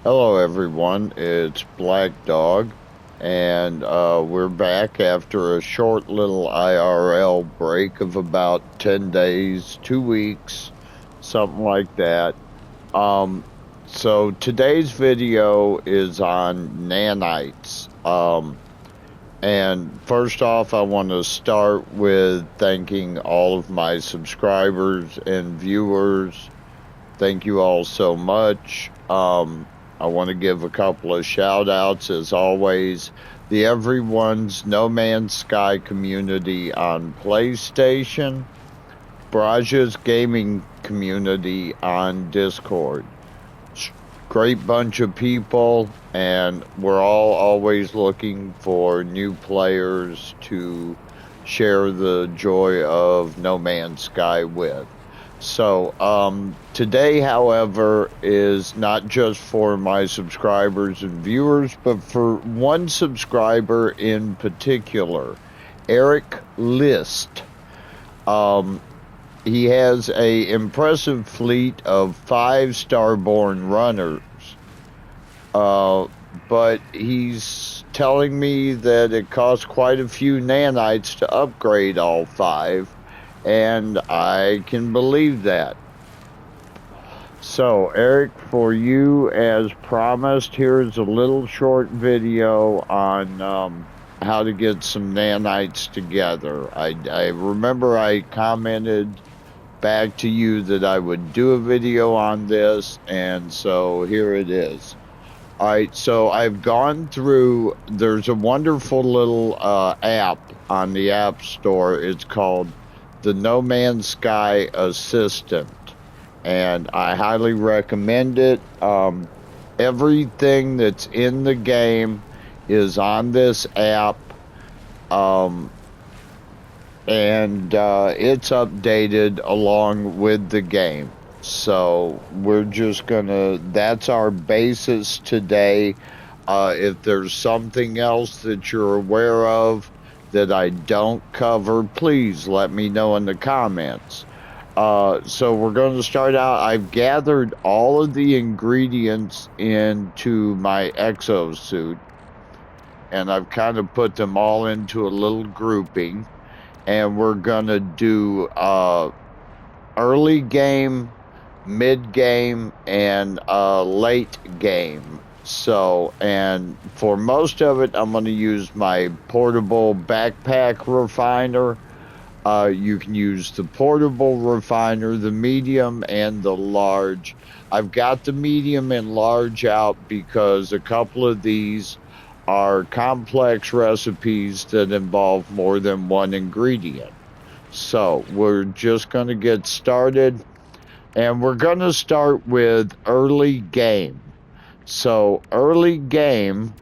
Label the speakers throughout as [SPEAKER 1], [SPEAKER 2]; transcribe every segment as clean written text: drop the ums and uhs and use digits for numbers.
[SPEAKER 1] Hello, everyone. It's Black Dog, and we're back after a short little IRL break of about 10 days, 2 weeks, something like that. Um, so today's video is on nanites. And first off, I want to start with thanking all of my subscribers and viewers. Thank you all so much. I want to give a couple of shout outs as always. The Everyone's No Man's Sky community on PlayStation, Braja's gaming community on Discord. Great bunch of people, and we're all always looking for new players to share the joy of No Man's Sky with. So, today, however, is not just for my subscribers and viewers, but for one subscriber in particular, Eric List. He has a impressive fleet of 5 starborn runners, but he's telling me that it costs quite a few nanites to upgrade all 5. And I can believe that. So, Eric, for you, as promised, here's a little short video on how to get some nanites together. I remember I commented back to you that I would do a video on this, and so here it is. Alright, so I've gone through, there's a wonderful little app on the App Store. It's called the No Man's Sky Assistant, and I highly recommend it. Everything that's in the game is on this app, and it's updated along with the game. So we're just gonna, that's our basis today. If there's something else that you're aware of that I don't cover, please let me know in the comments. So we're going to start out. I've gathered all of the ingredients into my exosuit, and I've kind of put them all into a little grouping, and we're going to do early game, mid game, and late game. So, and for most of it, I'm going to use my portable backpack refiner. You can use the portable refiner, the medium, and the large. I've got the medium and large out because a couple of these are complex recipes that involve more than one ingredient. So, we're just going to get started, and we're going to start with early game. So, early game,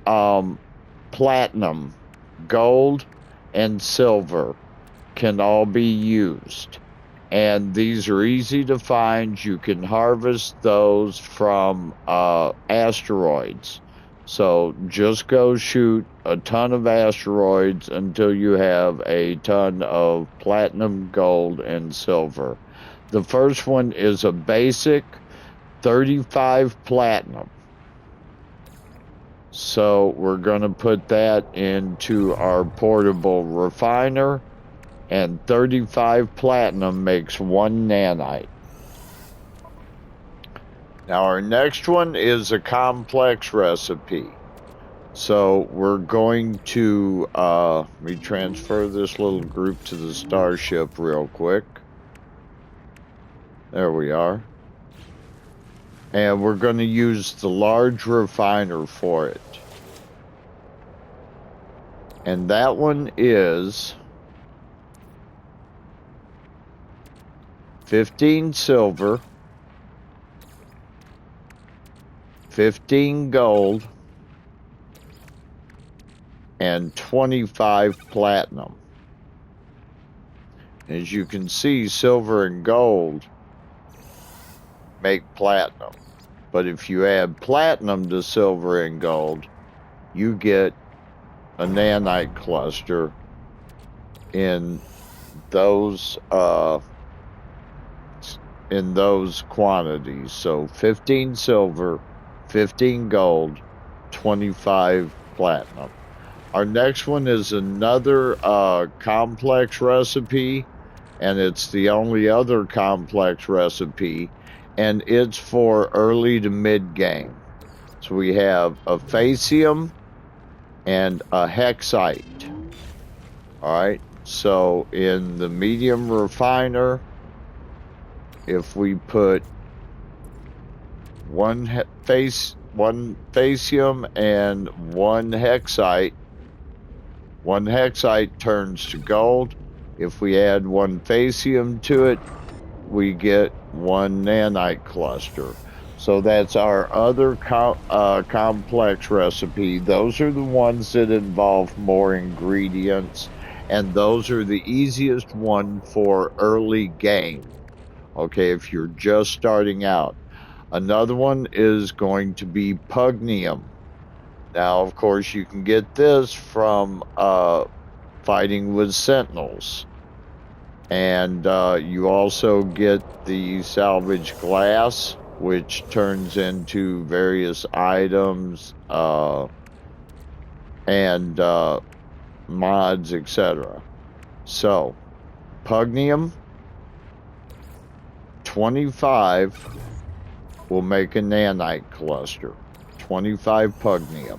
[SPEAKER 1] platinum, gold, and silver can all be used. And these are easy to find. You can harvest those from asteroids. So, just go shoot a ton of asteroids until you have a ton of platinum, gold, and silver. The first one is a basic 35 platinum. So we're going to put that into our portable refiner, and 35 platinum makes 1 nanite. Now our next one is a complex recipe. So we're going to, let me transfer this little group to the starship real quick. There we are. And we're going to use the large refiner for it. And that one is 15 silver, 15 gold, and 25 platinum. As you can see, silver and gold make platinum. But if you add platinum to silver and gold, you get a nanite cluster in those quantities. So 15 silver, 15 gold, 25 platinum. Our next one is another complex recipe, and it's the only other complex recipe, and it's for early to mid game. So we have a Facium and a Hexite. All right. So in the medium refiner, if we put one Facium and one Hexite turns to gold. If we add one Facium to it, we get one Nanite cluster. So that's our other complex recipe. Those are the ones that involve more ingredients, and those are the easiest one for early game. Okay, if you're just starting out. Another one is going to be Pugnium. Now, of course, you can get this from fighting with Sentinels. And you also get the salvage glass, which turns into various items and mods, etc. So, Pugnium, 25 will make a nanite cluster. 25 Pugnium.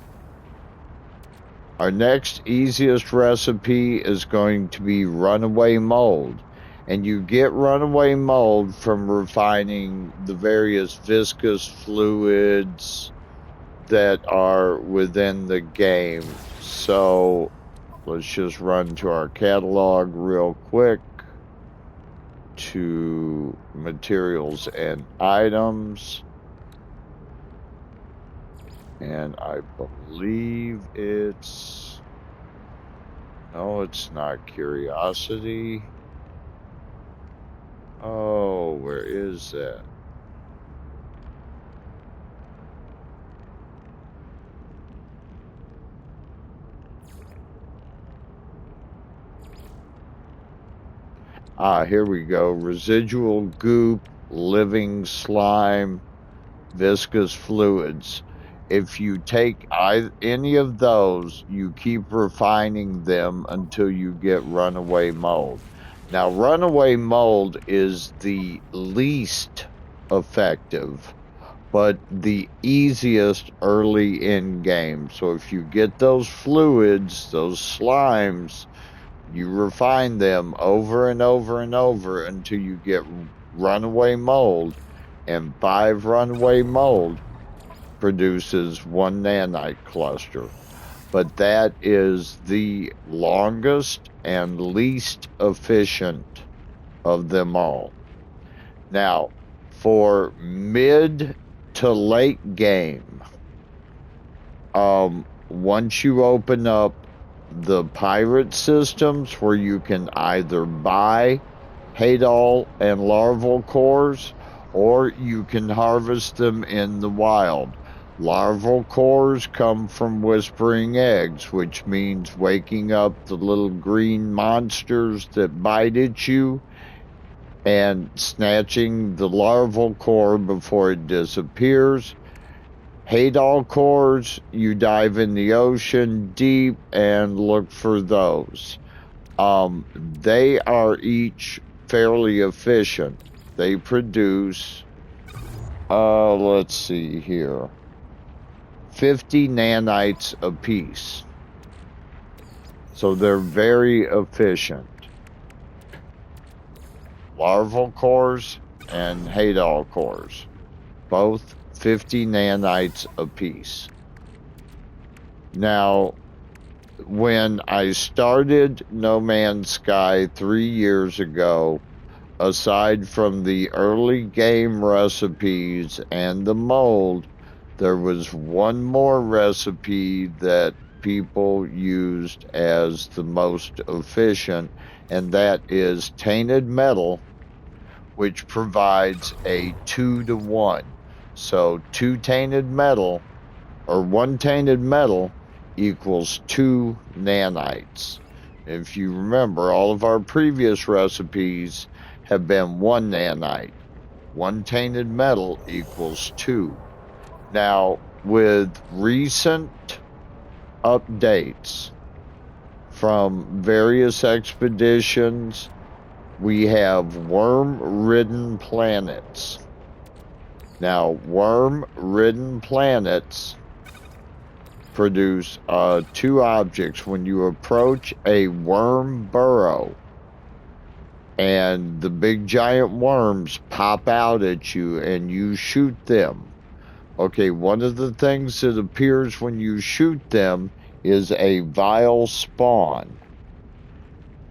[SPEAKER 1] Our next easiest recipe is going to be runaway mold. And you get runaway mold from refining the various viscous fluids that are within the game. So let's just run to our catalog real quick to materials and items. And I believe it's... No, it's not curiosity. Oh, where is that? Here we go. Residual goop, living slime, viscous fluids. If you take any of those, you keep refining them until you get runaway mold. Now, runaway mold is the least effective, but the easiest early in game. So if you get those fluids, those slimes, you refine them over and over and over until you get runaway mold, and 5 runaway mold produces 1 nanite cluster. But that is the longest and least efficient of them all. Now, for mid to late game, once you open up the pirate systems where you can either buy Hadol and larval cores, or you can harvest them in the wild. Larval cores come from whispering eggs, which means waking up the little green monsters that bite at you and snatching the larval core before it disappears. Hadol cores, you dive in the ocean deep and look for those. They are each fairly efficient. They produce, let's see here, 50 nanites apiece. So they're very efficient. Larval cores and Hadol cores, both 50 nanites apiece. Now, when I started No Man's Sky 3 years ago, aside from the early game recipes and the mold, there was one more recipe that people used as the most efficient, and that is tainted metal, which provides a 2-to-1. So 2 tainted metal, or 1 tainted metal, equals 2 nanites. If you remember, all of our previous recipes have been 1 nanite. 1 tainted metal equals 2. Now, with recent updates from various expeditions, we have worm-ridden planets. Now, worm-ridden planets produce two objects. When you approach a worm burrow and the big giant worms pop out at you and you shoot them, okay, one of the things that appears when you shoot them is a vile spawn.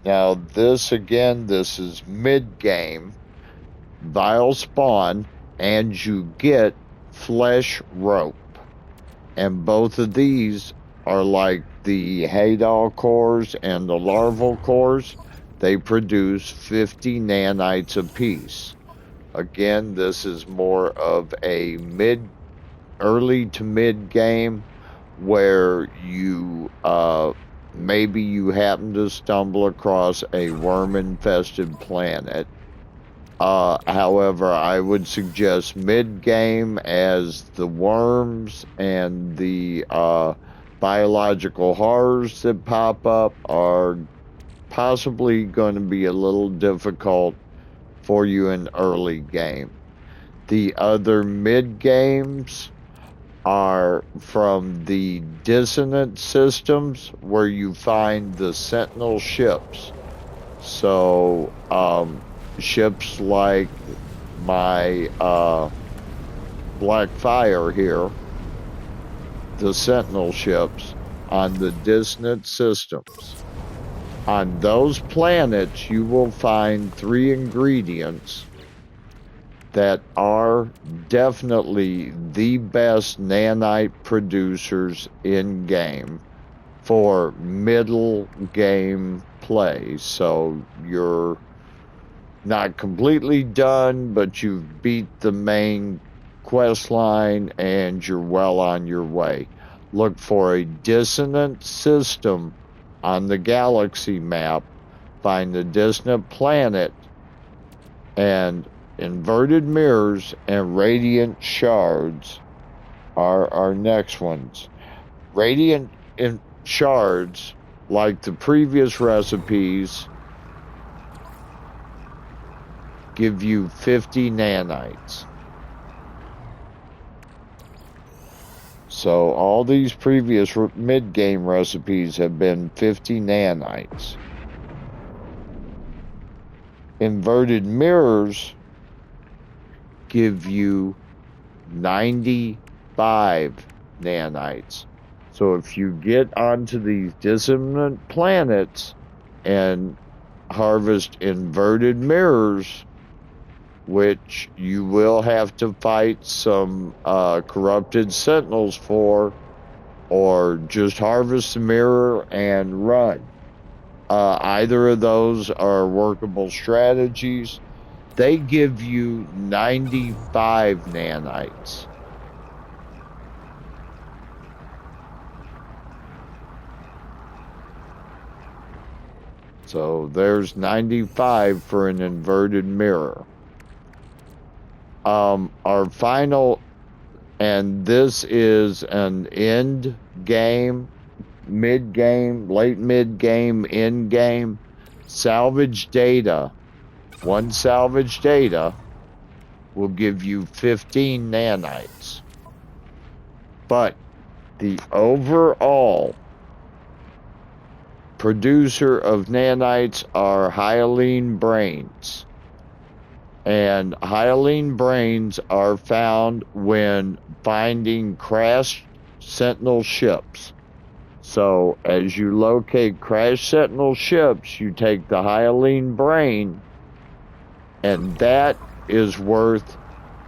[SPEAKER 1] Now, this is mid-game, vile spawn, and you get flesh rope. And both of these are like the Hadal cores and the larval cores. They produce 50 nanites apiece. Again, this is more of a early to mid game where you maybe you happen to stumble across a worm infested planet. However, I would suggest mid game, as the worms and the biological horrors that pop up are possibly going to be a little difficult for you in early game. The other mid games are from the dissonant systems where you find the sentinel ships. So ships like my Black Fire here, the sentinel ships on the dissonant systems. On those planets, you will find 3 ingredients that are definitely the best nanite producers in game for middle game play. So you're not completely done, but you've beat the main quest line and you're well on your way. Look for a dissonant system on the galaxy map, find the dissonant planet, and inverted mirrors and radiant shards are our next ones. Radiant shards, like the previous recipes, give you 50 nanites. So all these previous mid-game recipes have been 50 nanites. Inverted mirrors give you 95 nanites. So if you get onto these dissonant planets and harvest inverted mirrors, which you will have to fight some corrupted sentinels for, or just harvest the mirror and run. Either of those are workable strategies. They give you 95 nanites. So there's 95 for an inverted mirror. Our final, and this is an end game, mid game, late mid game, end game, salvage data. One salvage data will give you 15 nanites. But the overall producer of nanites are hyaline brains. And hyaline brains are found when finding crashed sentinel ships. So as you locate crashed sentinel ships, you take the hyaline brain, and that is worth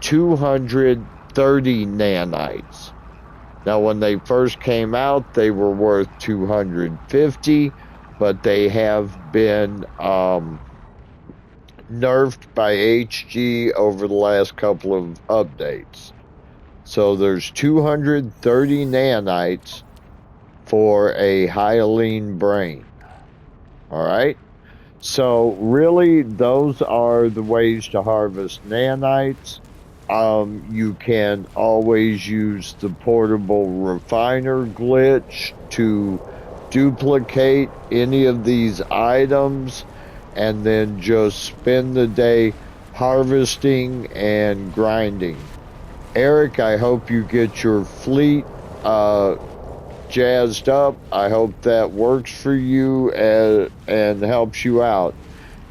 [SPEAKER 1] 230 nanites. Now, when they first came out, they were worth 250, but they have been nerfed by HG over the last couple of updates. So there's 230 nanites for a hyaline brain. All right? So really, those are the ways to harvest nanites. You can always use the portable refiner glitch to duplicate any of these items and then just spend the day harvesting and grinding. Eric, I hope you get your fleet uh, jazzed up. I hope that works for you and helps you out.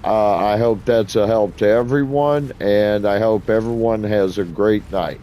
[SPEAKER 1] I hope that's a help to everyone, and I hope everyone has a great night.